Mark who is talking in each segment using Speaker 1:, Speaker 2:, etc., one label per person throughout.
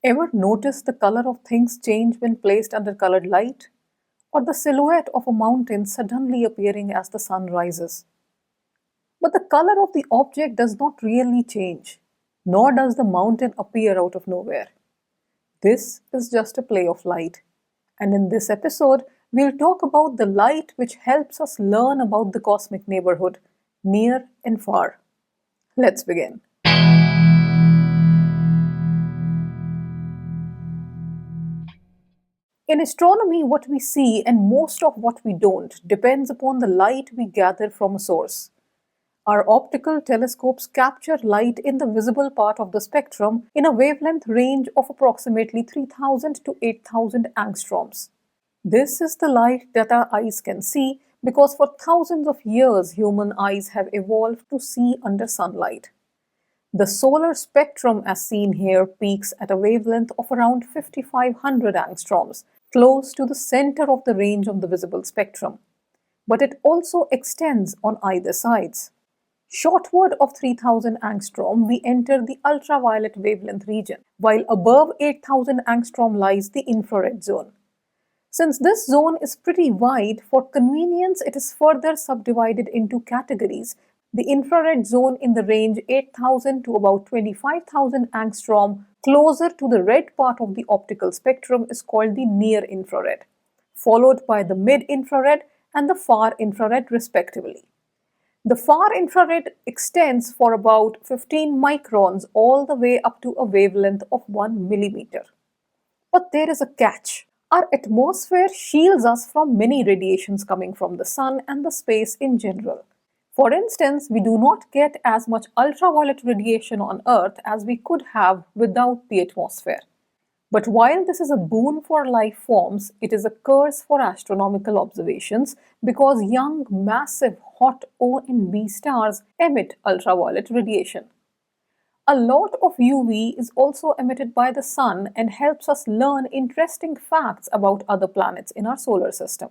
Speaker 1: Ever notice the color of things change when placed under colored light? Or the silhouette of a mountain suddenly appearing as the sun rises? But the color of the object does not really change, nor does the mountain appear out of nowhere. This is just a play of light. And in this episode, we'll talk about the light which helps us learn about the cosmic neighborhood, near and far. Let's begin. In astronomy, what we see and most of what we don't depends upon the light we gather from a source. Our optical telescopes capture light in the visible part of the spectrum in a wavelength range of approximately 3000 to 8000 angstroms. This is the light that our eyes can see because for thousands of years human eyes have evolved to see under sunlight. The solar spectrum as seen here peaks at a wavelength of around 5500 angstroms, close to the center of the range of the visible spectrum. But it also extends on either sides. Shortward of 3000 angstrom, we enter the ultraviolet wavelength region, while above 8000 angstrom lies the infrared zone. Since this zone is pretty wide, for convenience it is further subdivided into categories. The infrared zone in the range 8000 to about 25,000 angstrom, closer to the red part of the optical spectrum, is called the near infrared, followed by the mid-infrared and the far infrared respectively. The far infrared extends for about 15 microns all the way up to a wavelength of 1 millimeter. But there is a catch. Our atmosphere shields us from many radiations coming from the sun and the space in general. For instance, we do not get as much ultraviolet radiation on Earth as we could have without the atmosphere. But while this is a boon for life forms, it is a curse for astronomical observations because young, massive, hot O and B stars emit ultraviolet radiation. A lot of UV is also emitted by the sun and helps us learn interesting facts about other planets in our solar system.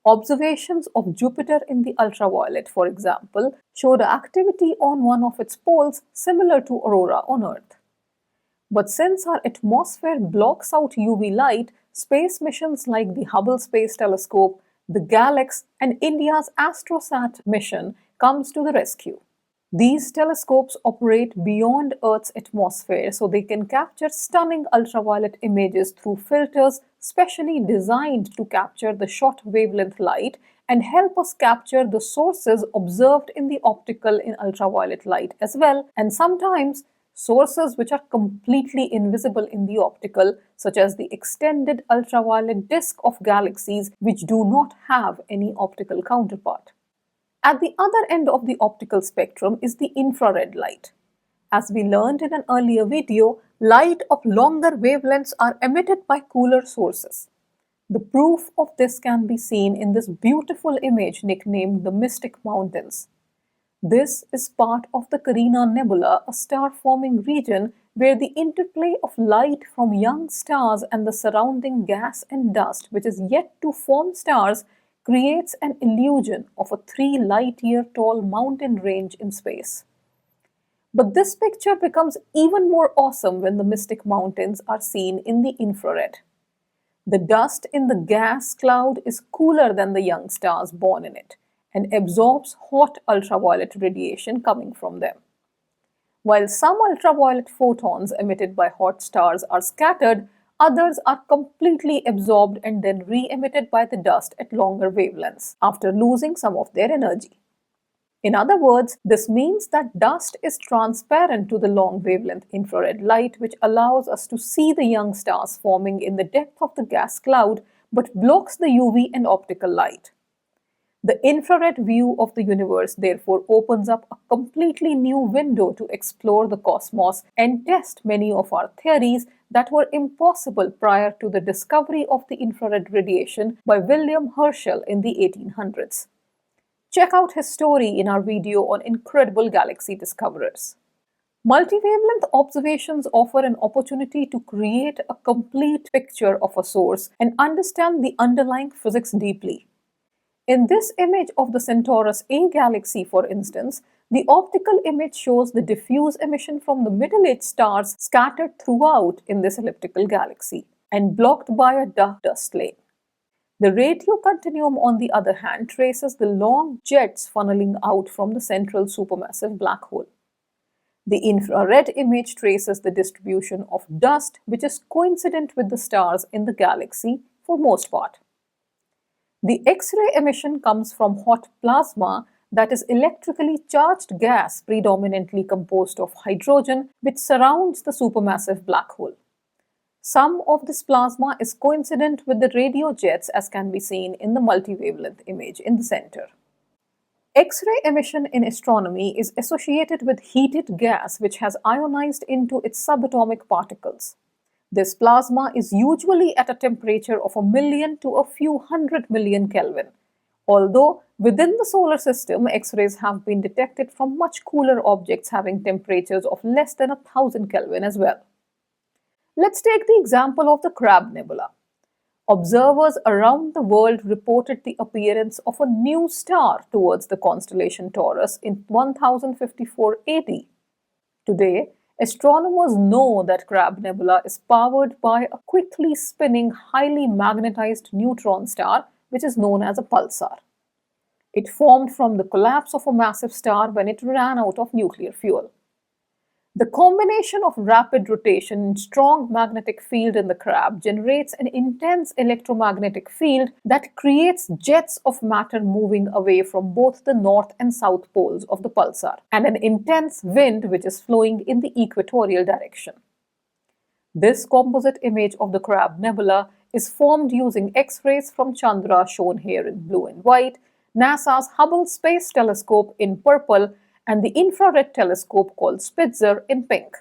Speaker 1: Observations of Jupiter in the ultraviolet, for example, showed activity on one of its poles similar to aurora on Earth. But since our atmosphere blocks out UV light, space missions like the Hubble Space Telescope, the GALEX, and India's AstroSat mission comes to the rescue. These telescopes operate beyond Earth's atmosphere, so they can capture stunning ultraviolet images through filters specially designed to capture the short wavelength light and help us capture the sources observed in the optical in ultraviolet light as well, and sometimes sources which are completely invisible in the optical, such as the extended ultraviolet disk of galaxies which do not have any optical counterpart. At the other end of the optical spectrum is the infrared light. As we learned in an earlier video, light of longer wavelengths are emitted by cooler sources. The proof of this can be seen in this beautiful image nicknamed the Mystic Mountains. This is part of the Carina Nebula, a star-forming region where the interplay of light from young stars and the surrounding gas and dust, which is yet to form stars, creates an illusion of a 3 light-year tall mountain range in space. But this picture becomes even more awesome when the Mystic Mountains are seen in the infrared. The dust in the gas cloud is cooler than the young stars born in it and absorbs hot ultraviolet radiation coming from them. While some ultraviolet photons emitted by hot stars are scattered, others are completely absorbed and then re-emitted by the dust at longer wavelengths after losing some of their energy. In other words, this means that dust is transparent to the long wavelength infrared light, which allows us to see the young stars forming in the depth of the gas cloud but blocks the UV and optical light. The infrared view of the universe therefore opens up a completely new window to explore the cosmos and test many of our theories that were impossible prior to the discovery of the infrared radiation by William Herschel in the 1800s. Check out his story in our video on incredible galaxy discoverers. Multi-wavelength observations offer an opportunity to create a complete picture of a source and understand the underlying physics deeply. In this image of the Centaurus A galaxy, for instance, The optical image shows the diffuse emission from the middle-aged stars scattered throughout in this elliptical galaxy and blocked by a dark dust lane. The radio continuum, on the other hand, traces the long jets funneling out from the central supermassive black hole. The infrared image traces the distribution of dust, which is coincident with the stars in the galaxy for most part. The X-ray emission comes from hot plasma, that is electrically charged gas predominantly composed of hydrogen, which surrounds the supermassive black hole. Some of this plasma is coincident with the radio jets, as can be seen in the multi-wavelength image in the center. X-ray emission in astronomy is associated with heated gas which has ionized into its subatomic particles. This plasma is usually at a temperature of a million to a few hundred million Kelvin, although within the solar system, X-rays have been detected from much cooler objects having temperatures of less than 1000 Kelvin as well. Let's take the example of the Crab Nebula. Observers around the world reported the appearance of a new star towards the constellation Taurus in 1054 AD. Today, astronomers know that Crab Nebula is powered by a quickly spinning, highly magnetized neutron star, which is known as a pulsar. It formed from the collapse of a massive star when it ran out of nuclear fuel. The combination of rapid rotation and strong magnetic field in the crab generates an intense electromagnetic field that creates jets of matter moving away from both the north and south poles of the pulsar, and an intense wind which is flowing in the equatorial direction. This composite image of the Crab Nebula is formed using X-rays from Chandra, shown here in blue and white, NASA's Hubble Space Telescope in purple, and the infrared telescope called Spitzer in pink.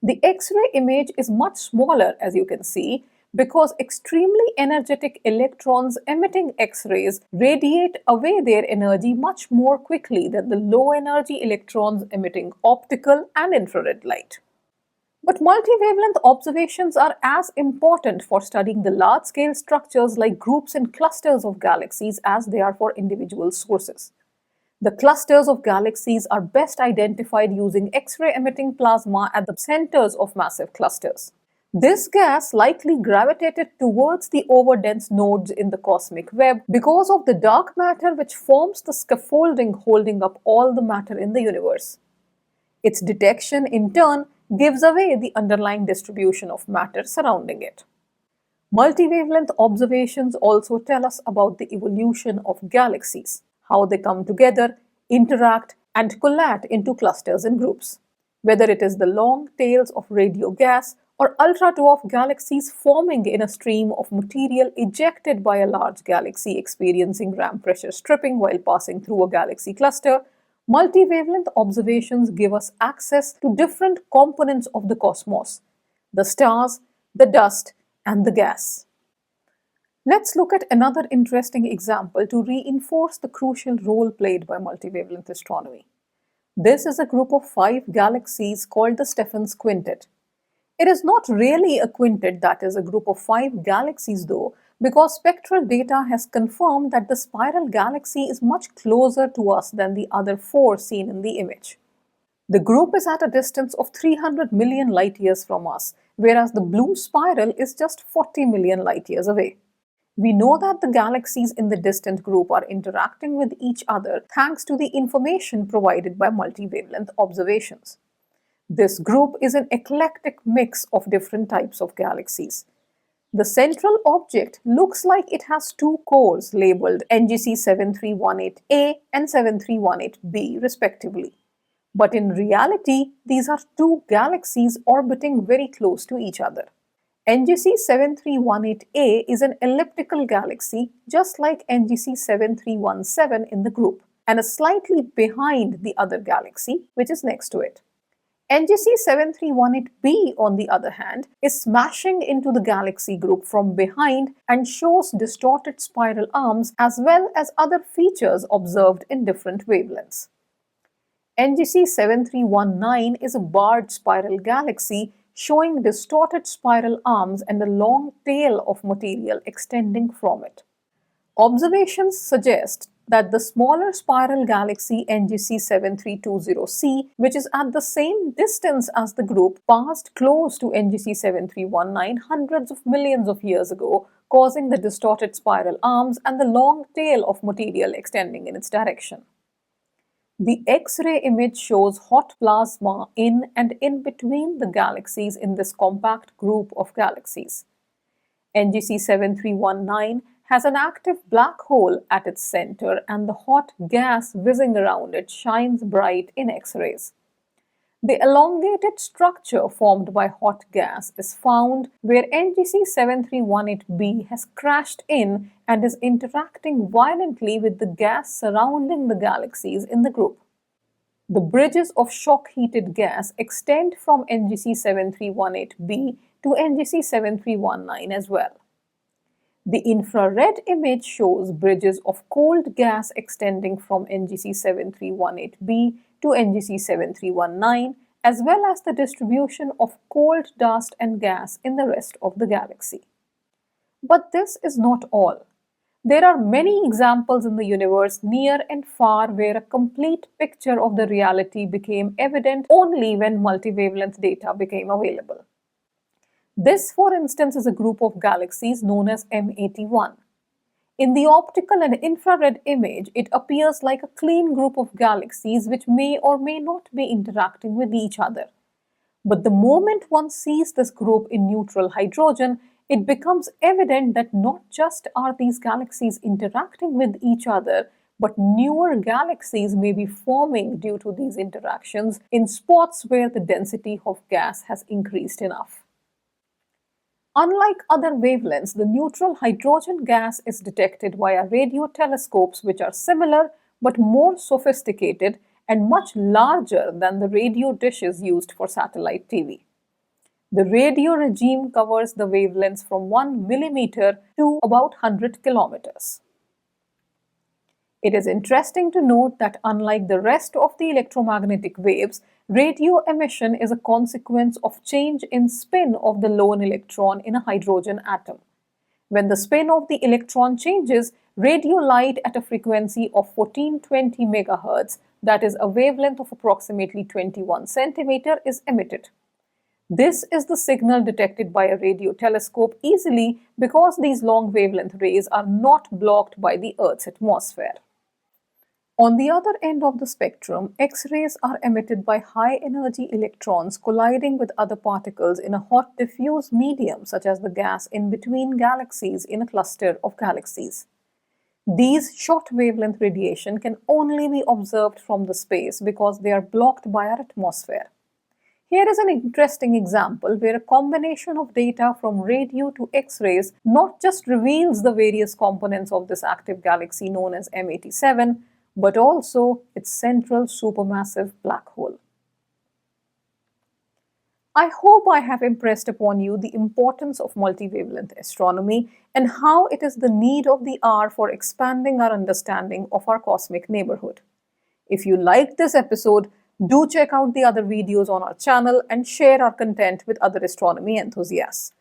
Speaker 1: The X-ray image is much smaller, as you can see, because extremely energetic electrons emitting X-rays radiate away their energy much more quickly than the low-energy electrons emitting optical and infrared light. But multi-wavelength observations are as important for studying the large-scale structures like groups and clusters of galaxies as they are for individual sources. The clusters of galaxies are best identified using X-ray emitting plasma at the centers of massive clusters. This gas likely gravitated towards the overdense nodes in the cosmic web because of the dark matter which forms the scaffolding holding up all the matter in the universe. Its detection, in turn, gives away the underlying distribution of matter surrounding it. Multi-wavelength observations also tell us about the evolution of galaxies, how they come together, interact, and collate into clusters and groups. Whether it is the long tails of radio gas or ultra-dwarf galaxies forming in a stream of material ejected by a large galaxy experiencing ram pressure stripping while passing through a galaxy cluster, multi-wavelength observations give us access to different components of the cosmos: the stars, the dust, and the gas. Let's look at another interesting example to reinforce the crucial role played by multi-wavelength astronomy. This is a group of 5 galaxies called the Stephan's Quintet. It is not really a quintet, that is a group of 5 galaxies though, because spectral data has confirmed that the spiral galaxy is much closer to us than the other 4 seen in the image. The group is at a distance of 300 million light years from us, whereas the blue spiral is just 40 million light years away. We know that the galaxies in the distant group are interacting with each other thanks to the information provided by multi-wavelength observations. This group is an eclectic mix of different types of galaxies. The central object looks like it has 2 cores labeled NGC 7318A and 7318B respectively. But in reality, these are 2 galaxies orbiting very close to each other. NGC 7318A is an elliptical galaxy just like NGC 7317 in the group and is slightly behind the other galaxy which is next to it. NGC 7318b, on the other hand, is smashing into the galaxy group from behind and shows distorted spiral arms as well as other features observed in different wavelengths. NGC 7319 is a barred spiral galaxy showing distorted spiral arms and a long tail of material extending from it. Observations suggest that the smaller spiral galaxy NGC 7320c, which is at the same distance as the group, passed close to NGC 7319 hundreds of millions of years ago, causing the distorted spiral arms and the long tail of material extending in its direction. The X-ray image shows hot plasma in and in between the galaxies in this compact group of galaxies. NGC 7319 has an active black hole at its center, and the hot gas whizzing around it shines bright in X-rays. The elongated structure formed by hot gas is found where NGC 7318b has crashed in and is interacting violently with the gas surrounding the galaxies in the group. The bridges of shock-heated gas extend from NGC 7318b to NGC 7319 as well. The infrared image shows bridges of cold gas extending from NGC 7318b to NGC 7319, as well as the distribution of cold dust and gas in the rest of the galaxy. But this is not all. There are many examples in the universe near and far where a complete picture of the reality became evident only when multi-wavelength data became available. This, for instance, is a group of galaxies known as M81. In the optical and infrared image, it appears like a clean group of galaxies which may or may not be interacting with each other. But the moment one sees this group in neutral hydrogen, it becomes evident that not just are these galaxies interacting with each other, but newer galaxies may be forming due to these interactions in spots where the density of gas has increased enough. Unlike other wavelengths, the neutral hydrogen gas is detected via radio telescopes, which are similar but more sophisticated and much larger than the radio dishes used for satellite TV. The radio regime covers the wavelengths from 1 millimeter to about 100 kilometers. It is interesting to note that unlike the rest of the electromagnetic waves, radio emission is a consequence of change in spin of the lone electron in a hydrogen atom. When the spin of the electron changes, radio light at a frequency of 1420 MHz, that is a wavelength of approximately 21 centimeter, is emitted. This is the signal detected by a radio telescope easily because these long wavelength rays are not blocked by the Earth's atmosphere. On the other end of the spectrum, X-rays are emitted by high-energy electrons colliding with other particles in a hot diffuse medium such as the gas in between galaxies in a cluster of galaxies. These short wavelength radiation can only be observed from the space because they are blocked by our atmosphere. Here is an interesting example where a combination of data from radio to X-rays not just reveals the various components of this active galaxy known as M87, but also its central supermassive black hole. I hope I have impressed upon you the importance of multi-wavelength astronomy and how it is the need of the hour for expanding our understanding of our cosmic neighborhood. If you liked this episode, do check out the other videos on our channel and share our content with other astronomy enthusiasts.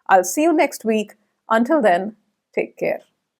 Speaker 1: I'll see you next week. Until then, take care.